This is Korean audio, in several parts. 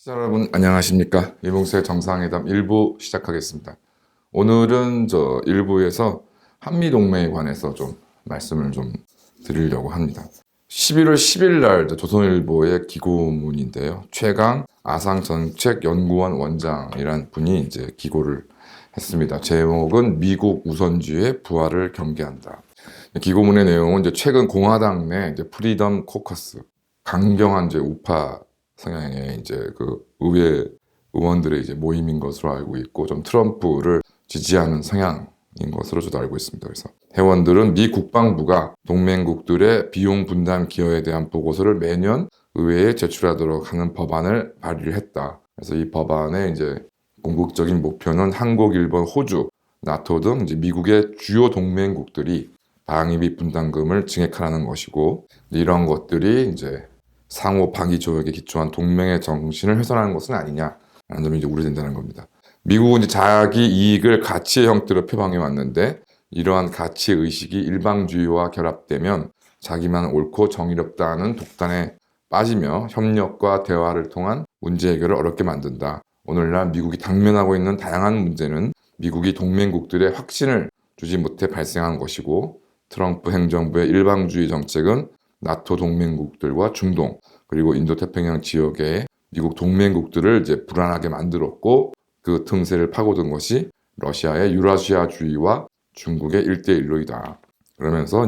시청자 여러분 안녕하십니까? 이봉수의 정상회담 1부 시작하겠습니다. 오늘은 1부에서 한미동맹에 관해서 좀 말씀을 좀 드리려고 합니다. 11월 10일 날 조선일보의 기고문인데요. 최강 아상정책연구원 원장이란 분이 이제 기고를 했습니다. 제목은 미국 우선주의의 부활을 경계한다. 기고문의 내용은 이제 최근 공화당 내 프리덤 코커스 강경한 우파 성향의 그 의회 의원들의 모임인 것으로 알고 있고, 좀 트럼프를 지지하는 성향인 것으로 저도 알고 있습니다. 그래서 회원들은 미 국방부가 동맹국들의 비용 분담 기여에 대한 보고서를 매년 의회에 제출하도록 하는 법안을 발의를 했다. 그래서 이 법안의 궁극적인 목표는 한국, 일본, 호주, 나토 등 미국의 주요 동맹국들이 방위비 분담금을 증액하라는 것이고, 이런 것들이 상호 방위 조약에 기초한 동맹의 정신을 훼손하는 것은 아니냐라는 점이 우려된다는 겁니다. 미국은 자기 이익을 가치의 형태로 표방해 왔는데, 이러한 가치 의식이 일방주의와 결합되면 자기만 옳고 정의롭다는 독단에 빠지며 협력과 대화를 통한 문제 해결을 어렵게 만든다. 오늘날 미국이 당면하고 있는 다양한 문제는 미국이 동맹국들의 확신을 주지 못해 발생한 것이고, 트럼프 행정부의 일방주의 정책은 나토 동맹국들과 중동 그리고 인도태평양 지역의 미국 동맹국들을 불안하게 만들었고, 그 틈새를 파고든 것이 러시아의 유라시아주의와 중국의 1대1로이다. 그러면서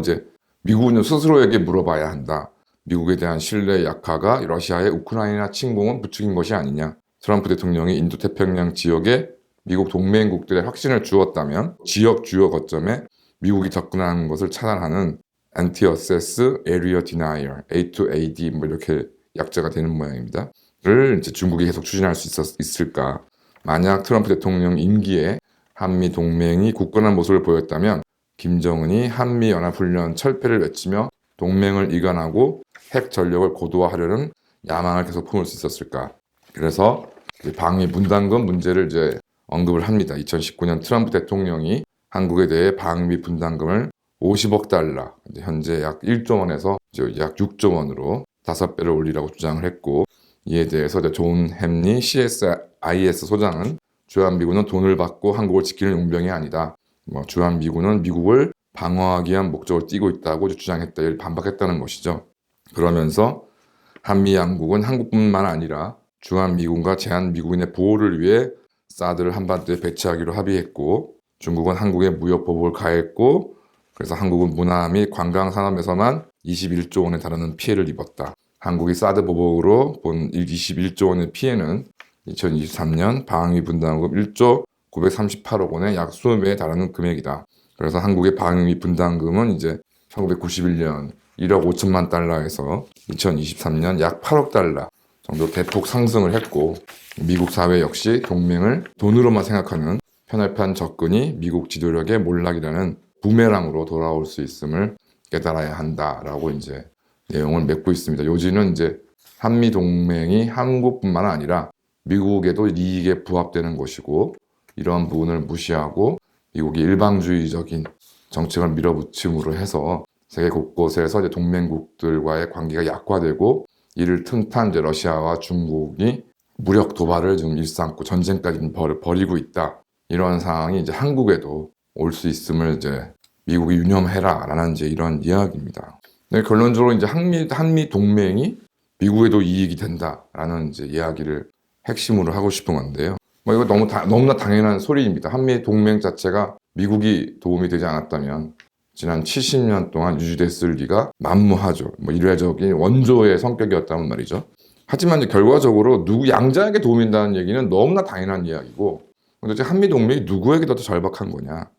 미국은 스스로에게 물어봐야 한다. 미국에 대한 신뢰의 약화가 러시아의 우크라이나 침공은 부추긴 것이 아니냐. 트럼프 대통령이 인도태평양 지역에 미국 동맹국들의 확신을 주었다면 지역 주요 거점에 미국이 접근하는 것을 차단하는 Anti-Access Area Denial, A2AD 이렇게 약자가 되는 모양입니다. 를 중국이 계속 추진할 수 있을까? 만약 트럼프 대통령 임기에 한미 동맹이 굳건한 모습을 보였다면 김정은이 한미연합훈련 철폐를 외치며 동맹을 이관하고 핵 전력을 고도화하려는 야망을 계속 품을 수 있었을까? 그래서 방위 분담금 문제를 언급을 합니다. 2019년 트럼프 대통령이 한국에 대해 방위 분담금을 50억 달러, 현재 약 1조 원에서 약 6조 원으로 5배를 올리라고 주장을 했고, 이에 대해서 존 햄리 CSIS 소장은 주한미군은 돈을 받고 한국을 지키는 용병이 아니다. 주한미군은 미국을 방어하기 위한 목적을 띠고 있다고 주장했다. 이를 반박했다는 것이죠. 그러면서 한미 양국은 한국뿐만 아니라 주한미군과 제한미군의 보호를 위해 사드를 한반도에 배치하기로 합의했고, 중국은 한국에 무역보복을 가했고, 그래서 한국은 문화 및 관광 산업에서만 21조 원에 달하는 피해를 입었다. 한국이 사드 보복으로 본 21조 원의 피해는 2023년 방위 분담금 1조 938억 원의 약 20배에 달하는 금액이다. 그래서 한국의 방위 분담금은 1991년 1억 5천만 달러에서 2023년 약 8억 달러 정도 대폭 상승을 했고, 미국 사회 역시 동맹을 돈으로만 생각하는 편협한 접근이 미국 지도력의 몰락이라는 부메랑으로 돌아올 수 있음을 깨달아야 한다라고 내용을 맺고 있습니다. 요지는 한미 동맹이 한국뿐만 아니라 미국에도 이익에 부합되는 것이고, 이러한 부분을 무시하고 미국이 일방주의적인 정책을 밀어붙임으로 해서 세계 곳곳에서 동맹국들과의 관계가 약화되고, 이를 틈탄 러시아와 중국이 무력 도발을 지금 일삼고 전쟁까지 벌이고 있다. 이런 상황이 한국에도 올 수 있음을 미국이 유념해라 라는 이런 이야기입니다. 네, 결론적으로 한미 동맹이 미국에도 이익이 된다라는 이야기를 핵심으로 하고 싶은 건데요. 이거 너무나 당연한 소리입니다. 한미 동맹 자체가 미국이 도움이 되지 않았다면 지난 70년 동안 유지됐을 리가 만무하죠. 일회적인 원조의 성격이었다면 말이죠. 하지만 결과적으로 양자에게 도움이 된다는 얘기는 너무나 당연한 이야기고, 근데 한미 동맹이 누구에게 더 절박한 거냐?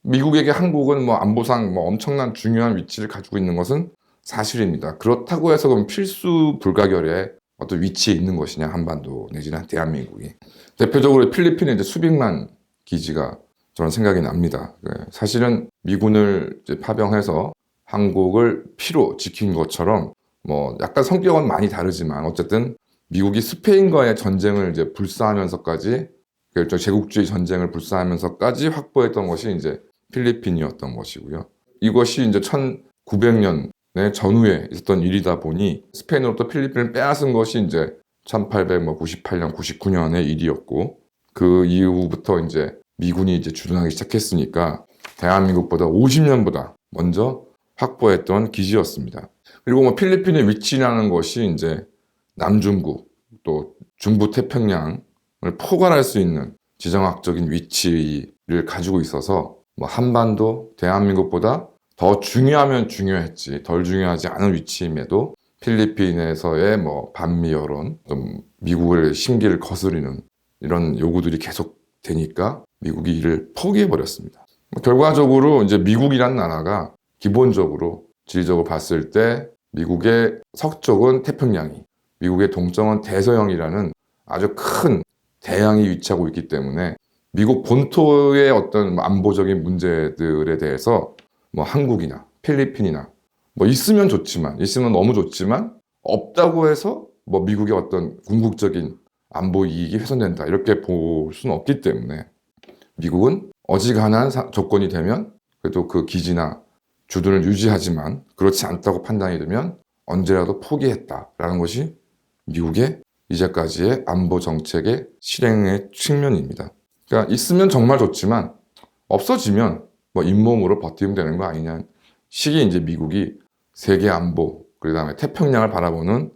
미국에게 한국은 안보상 엄청난 중요한 위치를 가지고 있는 것은 사실입니다. 그렇다고 해서 그럼 필수 불가결의 어떤 위치에 있는 것이냐, 한반도 내지는 대한민국이. 대표적으로 필리핀에 수백만 기지가 저는 생각이 납니다. 사실은 미군을 파병해서 한국을 피로 지킨 것처럼 약간 성격은 많이 다르지만 어쨌든 미국이 스페인과의 전쟁을 불사하면서까지, 제국주의 전쟁을 불사하면서까지 확보했던 것이 필리핀이었던 것이고요. 이것이 1900년의 전후에 있었던 일이다 보니 스페인으로부터 필리핀을 빼앗은 것이 1898년, 99년의 일이었고, 그 이후부터 이제 미군이 이제 주둔하기 시작했으니까 대한민국보다 50년보다 먼저 확보했던 기지였습니다. 그리고 뭐 필리핀의 위치라는 것이 이제 남중국 또 중부 태평양을 포괄할 수 있는 지정학적인 위치를 가지고 있어서 뭐 한반도 대한민국보다 더 중요하면 중요했지 덜 중요하지 않은 위치임에도 필리핀에서의 뭐 반미 여론, 좀 미국의 심기를 거스르는 이런 요구들이 계속 되니까 미국이 이를 포기해 버렸습니다. 결과적으로 이제 미국이란 나라가 기본적으로 지리적으로 봤을 때 미국의 서쪽은 태평양이, 미국의 동쪽은 대서양이라는 아주 큰 대양이 위치하고 있기 때문에 미국 본토의 어떤 안보적인 문제들에 대해서 뭐 한국이나 필리핀이나 뭐 있으면 좋지만, 있으면 너무 좋지만 없다고 해서 뭐 미국의 어떤 궁극적인 안보 이익이 훼손된다 이렇게 볼 수는 없기 때문에 미국은 어지간한 조건이 되면 그래도 그 기지나 주둔을 유지하지만 그렇지 않다고 판단이 되면 언제라도 포기했다라는 것이 미국의 이제까지의 안보 정책의 실행의 측면입니다. 그러니까 있으면 정말 좋지만 없어지면 뭐 잇몸으로 버티면 되는 거 아니냐. 식이 이제 미국이 세계 안보, 그 다음에 태평양을 바라보는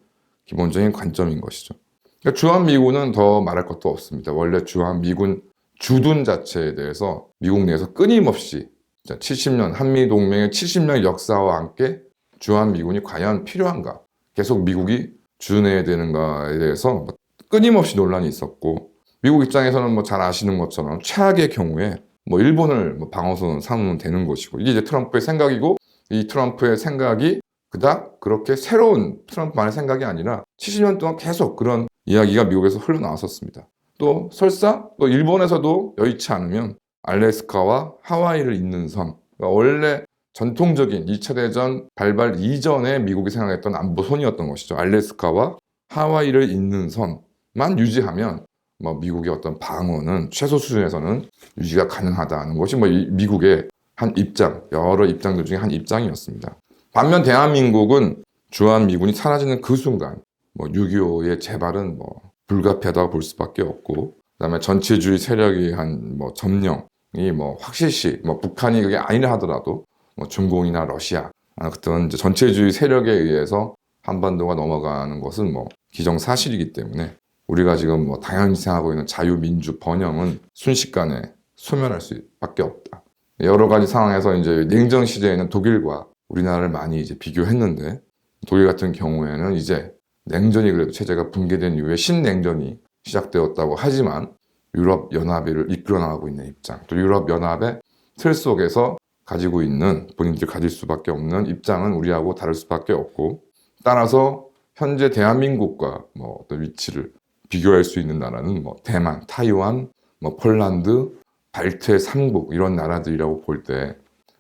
기본적인 관점인 것이죠. 그러니까 주한미군은 더 말할 것도 없습니다. 원래 주한미군 주둔 자체에 대해서 미국 내에서 끊임없이 70년, 한미동맹의 70년 역사와 함께 주한미군이 과연 필요한가? 계속 미국이 주둔해야 되는가에 대해서 끊임없이 논란이 있었고, 미국 입장에서는 뭐 잘 아시는 것처럼 최악의 경우에 뭐 일본을 방어선 삼으면 되는 것이고, 이게 이제 트럼프의 생각이고, 이 트럼프의 생각이 그닥 그렇게 새로운 트럼프만의 생각이 아니라 70년 동안 계속 그런 이야기가 미국에서 흘러나왔었습니다. 또 설사 또 일본에서도 여의치 않으면 알래스카와 하와이를 잇는 선, 그러니까 원래 전통적인 2차 대전 발발 이전에 미국이 생각했던 안보선이었던 것이죠. 알래스카와 하와이를 잇는 선만 유지하면 뭐 미국의 어떤 방어는 최소 수준에서는 유지가 가능하다는 것이 뭐 미국의 한 입장, 여러 입장들 중에 한 입장이었습니다. 반면 대한민국은 주한미군이 사라지는 그 순간 뭐 6.25의 재발은 뭐 불가피하다고 볼 수밖에 없고, 그다음에 전체주의 세력이 한 뭐 점령이 뭐 확실시 뭐 북한이 그게 아니라 하더라도 뭐 중공이나 러시아 같은 전체주의 세력에 의해서 한반도가 넘어가는 것은 뭐 기정사실이기 때문에 우리가 지금 뭐 당연히 생각하고 있는 자유민주 번영은 순식간에 소멸할 수밖에 없다. 여러 가지 상황에서 이제 냉전 시대에는 독일과 우리나라를 많이 이제 비교했는데, 독일 같은 경우에는 이제 냉전이 그래도 체제가 붕괴된 이후에 신냉전이 시작되었다고 하지만 유럽 연합을 이끌어 나가고 있는 입장, 또 유럽 연합의 틀 속에서 가지고 있는 본인들 가질 수밖에 없는 입장은 우리하고 다를 수밖에 없고, 따라서 현재 대한민국과 뭐 어떤 위치를 비교할 수 있는 나라는 뭐 대만, 타이완, 뭐 폴란드, 발트의 3국 이런 나라들이라고 볼 때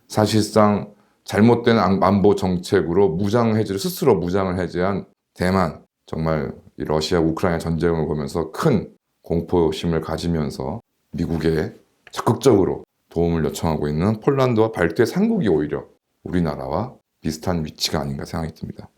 사실상 잘못된 안보 정책으로 무장 해제를 스스로 무장을 해제한 대만, 정말 이 러시아 우크라이나 전쟁을 보면서 큰 공포심을 가지면서 미국에 적극적으로 도움을 요청하고 있는 폴란드와 발트의 3국이 오히려 우리나라와 비슷한 위치가 아닌가 생각이 듭니다.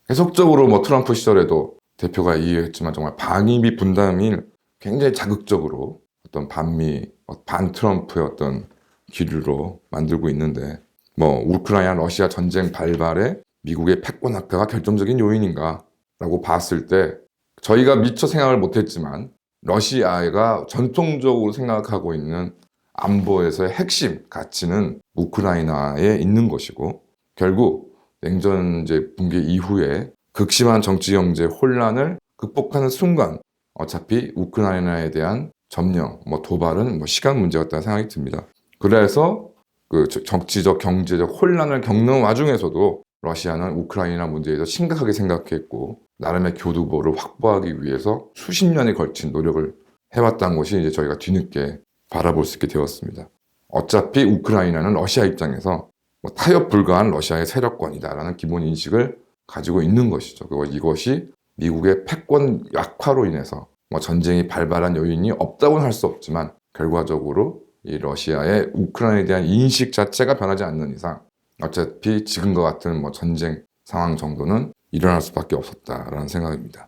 계속적으로 뭐 트럼프 시절에도 대표가 이해했지만 정말 반미 분담을 굉장히 자극적으로 어떤 반미, 반 트럼프의 어떤 기류로 만들고 있는데, 뭐 우크라이나 러시아 전쟁 발발에 미국의 패권 악화가 결정적인 요인인가 라고 봤을 때 저희가 미처 생각을 못했지만 러시아가 전통적으로 생각하고 있는 안보에서의 핵심 가치는 우크라이나에 있는 것이고, 결국 냉전 이제 붕괴 이후에 극심한 정치 경제 혼란을 극복하는 순간 어차피 우크라이나에 대한 점령, 뭐 도발은 뭐 시간 문제였다는 생각이 듭니다. 그래서 그 정치적 경제적 혼란을 겪는 와중에서도 러시아는 우크라이나 문제에 대해서 심각하게 생각했고 나름의 교두보를 확보하기 위해서 수십 년에 걸친 노력을 해왔다는 것이 이제 저희가 뒤늦게 바라볼 수 있게 되었습니다. 어차피 우크라이나는 러시아 입장에서 뭐 타협 불가한 러시아의 세력권이다라는 기본 인식을 가지고 있는 것이죠. 그리고 이것이 미국의 패권 약화로 인해서 뭐 전쟁이 발발한 요인이 없다고는 할 수 없지만 결과적으로 이 러시아의 우크라이나에 대한 인식 자체가 변하지 않는 이상 어차피 지금과 같은 뭐 전쟁 상황 정도는 일어날 수밖에 없었다라는 생각입니다.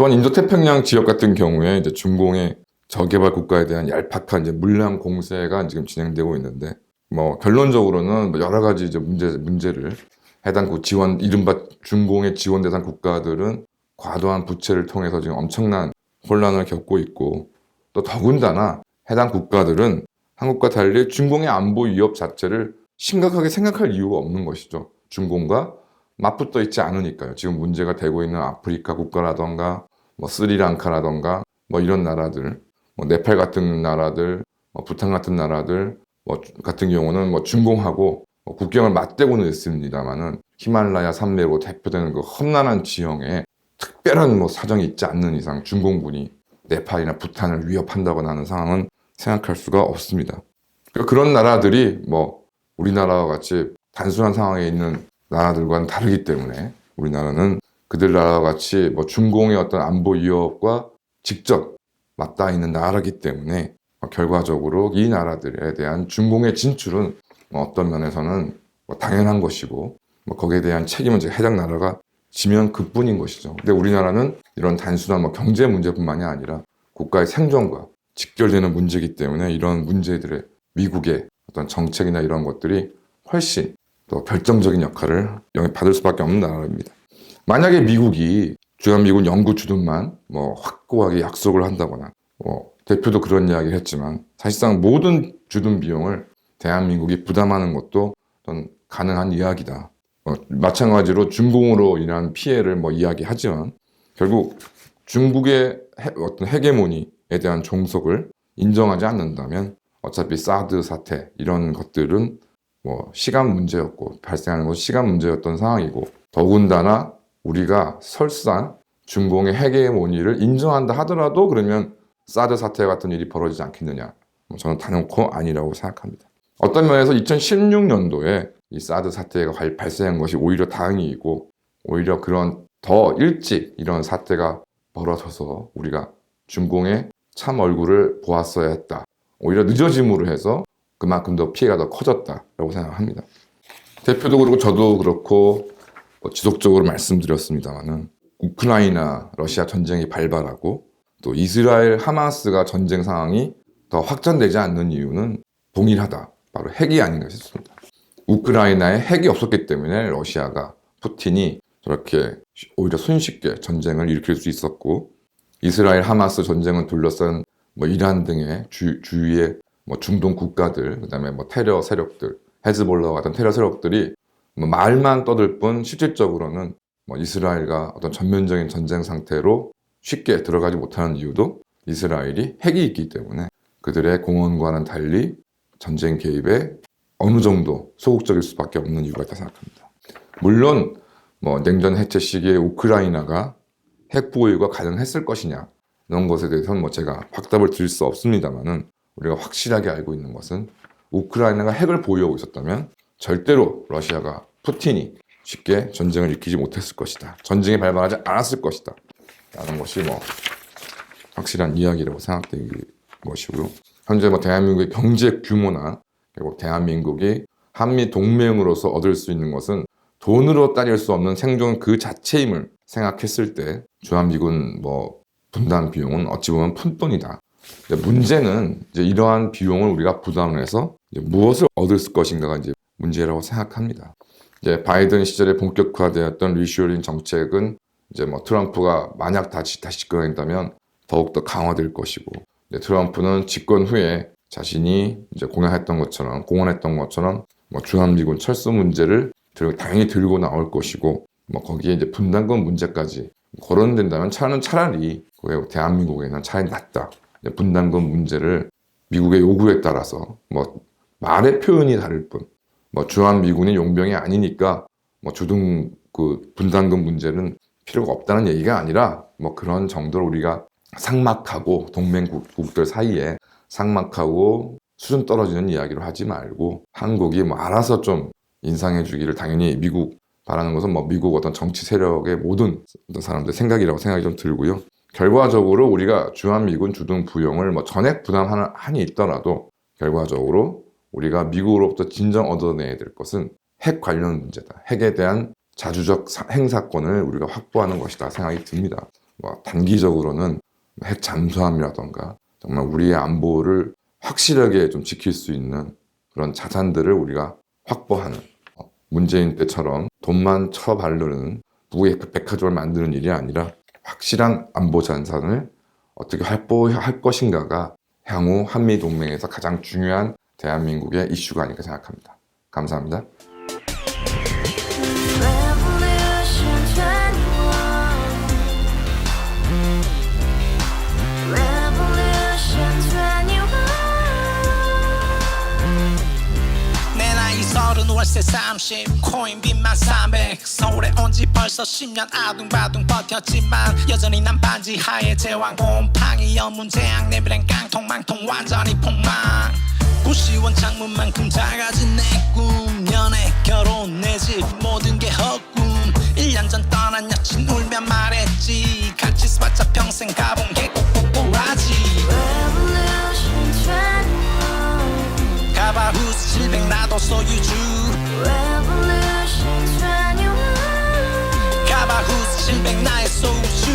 또한 인도태평양 지역 같은 경우에 이제 중공의 저개발 국가에 대한 얄팍한 이제 물량 공세가 지금 진행되고 있는데, 뭐 결론적으로는 뭐 여러 가지 이제 문제를 해당 지원, 이른바 중공의 지원 대상 국가들은 과도한 부채를 통해서 지금 엄청난 혼란을 겪고 있고, 또 더군다나 해당 국가들은 한국과 달리 중공의 안보 위협 자체를 심각하게 생각할 이유가 없는 것이죠. 중공과 맞붙어 있지 않으니까요. 지금 문제가 되고 있는 아프리카 국가라던가 뭐 스리랑카라던가 뭐 이런 나라들, 뭐 네팔 같은 나라들, 뭐 부탄 같은 나라들 뭐 같은 경우는 뭐 중공하고 뭐 국경을 맞대고는 있습니다만은 히말라야 산맥으로 대표되는 그 험난한 지형에 특별한 뭐 사정이 있지 않는 이상 중공군이 네팔이나 부탄을 위협한다거나 하는 상황은 생각할 수가 없습니다. 그런 나라들이 뭐 우리나라와 같이 단순한 상황에 있는 나라들과는 다르기 때문에, 우리나라는 그들 나라와 같이 뭐 중공의 어떤 안보 위협과 직접 맞닿아 있는 나라이기 때문에 결과적으로 이 나라들에 대한 중공의 진출은 뭐 어떤 면에서는 뭐 당연한 것이고, 뭐 거기에 대한 책임은 이제 해당 나라가 지면 그뿐인 것이죠. 근데 우리나라는 이런 단순한 뭐 경제 문제뿐만이 아니라 국가의 생존과 직결되는 문제이기 때문에 이런 문제들의 미국의 어떤 정책이나 이런 것들이 훨씬 더 결정적인 역할을 영향받을 수밖에 없는 나라입니다. 만약에 미국이 주한미군 연구 주둔만 뭐 확고하게 약속을 한다거나, 뭐 대표도 그런 이야기를 했지만 사실상 모든 주둔 비용을 대한민국이 부담하는 것도 어떤 가능한 이야기다. 마찬가지로 중공으로 인한 피해를 뭐 이야기하지만 결국 중국의 어떤 헤게모니에 대한 종속을 인정하지 않는다면 어차피 사드 사태 이런 것들은 뭐 시간 문제였고, 발생하는 것은 시간 문제였던 상황이고, 더군다나 우리가 설사 중공의 헤게모니를 인정한다 하더라도 그러면 사드 사태 같은 일이 벌어지지 않겠느냐, 저는 단연코 아니라고 생각합니다. 어떤 면에서 2016년도에 이 사드 사태가 발생한 것이 오히려 다행이고, 오히려 그런 더 일찍 이런 사태가 벌어져서 우리가 중공의 참 얼굴을 보았어야 했다, 오히려 늦어짐으로 해서 그만큼 더 피해가 더 커졌다라고 생각합니다. 대표도 그렇고 저도 그렇고 지속적으로 말씀드렸습니다만은 우크라이나 러시아 전쟁이 발발하고 또 이스라엘 하마스가 전쟁 상황이 더 확전되지 않는 이유는 동일하다. 바로 핵이 아닌가 싶습니다. 우크라이나에 핵이 없었기 때문에 러시아가, 푸틴이 저렇게 오히려 손쉽게 전쟁을 일으킬 수 있었고, 이스라엘 하마스 전쟁은 둘러싼 뭐 이란 등의 주위의 뭐 중동 국가들, 그다음에 뭐 테러 세력들, 헤즈볼라 같은 테러 세력들이 뭐 말만 떠들 뿐 실질적으로는 뭐 이스라엘과 어떤 전면적인 전쟁 상태로 쉽게 들어가지 못하는 이유도 이스라엘이 핵이 있기 때문에 그들의 공언과는 달리 전쟁 개입에 어느 정도 소극적일 수밖에 없는 이유가 있다고 생각합니다. 물론 뭐 냉전 해체 시기에 우크라이나가 핵 보유가 가능했을 것이냐 이런 것에 대해서는 뭐 제가 확답을 드릴 수 없습니다만은, 우리가 확실하게 알고 있는 것은 우크라이나가 핵을 보유하고 있었다면 절대로 러시아가, 푸틴이 쉽게 전쟁을 일으키지 못했을 것이다. 전쟁이 발발하지 않았을 것이다. 라는 것이 뭐 확실한 이야기라고 생각되는 것이고요. 현재 뭐 대한민국의 경제 규모나 그리고 대한민국이 한미 동맹으로서 얻을 수 있는 것은 돈으로 따질 수 없는 생존 그 자체임을 생각했을 때 주한미군 뭐 분담 비용은 어찌 보면 푼돈이다. 문제는 이제 이러한 비용을 우리가 부담을 해서 이제 무엇을 얻을 것인가가 이제 문제라고 생각합니다. 이제 바이든 시절에 본격화되었던 리쇼링 정책은 이제 뭐 트럼프가 만약 다시 집권한다면 더욱더 강화될 것이고, 이제 트럼프는 집권 후에 자신이 이제 공언했던 것처럼 뭐 주한미군 철수 문제를 당연히 들고 나올 것이고, 뭐 거기에 이제 분담금 문제까지 거론된다면 차라리 대한민국에는 차라리 낫다. 분담금 문제를 미국의 요구에 따라서 뭐 말의 표현이 다를 뿐, 뭐 주한미군이 용병이 아니니까 뭐 주둔 그 분담금 문제는 필요가 없다는 얘기가 아니라, 뭐 그런 정도로 우리가 삭막하고 동맹국들 사이에 삭막하고 수준 떨어지는 이야기를 하지 말고 한국이 뭐 알아서 좀 인상해 주기를, 당연히 미국 바라는 것은 뭐 미국 어떤 정치 세력의 모든 어떤 사람들의 생각이라고 생각이 좀 들고요. 결과적으로 우리가 주한미군 주둔 부용을 뭐 전액 부담한이 있더라도 결과적으로 우리가 미국으로부터 진정 얻어내야 될 것은 핵 관련 문제다. 핵에 대한 자주적 행사권을 우리가 확보하는 것이다 생각이 듭니다. 뭐 단기적으로는 핵 잠수함이라던가 정말 우리의 안보를 확실하게 좀 지킬 수 있는 그런 자산들을 우리가 확보하는, 문재인 때처럼 돈만 쳐바르는 무의 백화점을 만드는 일이 아니라 확실한 안보 자산을 어떻게 확보할 것인가가 향후 한미동맹에서 가장 중요한 대한민국의 이슈가 아닐까 생각합니다. 감사합니다. 월세 30 코인 빚만 300 서울에 온 지 벌써 10년 아둥바둥 버텼지만 여전히 난 반지 하에 제왕 곰팡이 연문제약 내비랑 깡통망통 완전히 폭망 90원 창문만큼 작아진 내 꿈 연애 결혼 내 집 모든 게 헛꿈 1년 전 떠난 여친 울며 말했지 같이 써봤자 평생 가본 게 꼭꼭꼬라지 가바후스 700 나도 소유주 가바후스 700 나의 소주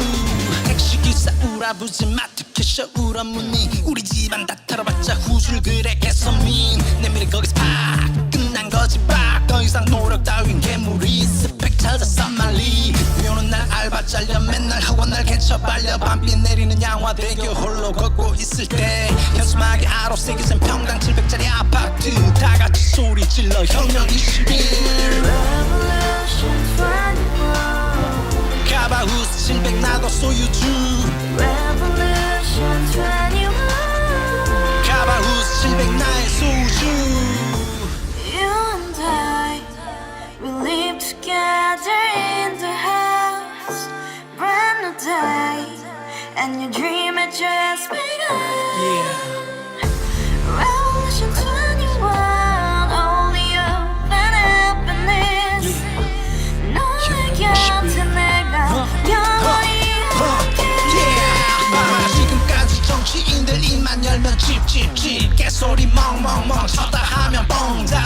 택시기사 우라부지 마트 캐셔 울어무니 우리 집안 다 털어봤자 후줄 그래 개선민 내 미래 거기서 팍 끝난 거지 팍더 이상 노력 따윈 괴물이 스펙 찾아서 말리 비오는 날 알바 잘려 맨날 학원 날 개쳐 발려 밤비 내리는 양화대교 홀로 걷고 있을 때 현수막에 아로 새겨진 평당 700짜리 아파트 다같이 소리 질러 혁명 21 가바후스 700 나도 소유주 가바후스 700 나의 소주 You and I, we live together in the house, brand new day, and your dream had just begun. Revolution 21, only hope and happiness. 너의 곁에 내가 영원히 지금까지 정치인들 입만 열면 찝찝찝 개소리 멍멍멍 쳐다 하면 뻥다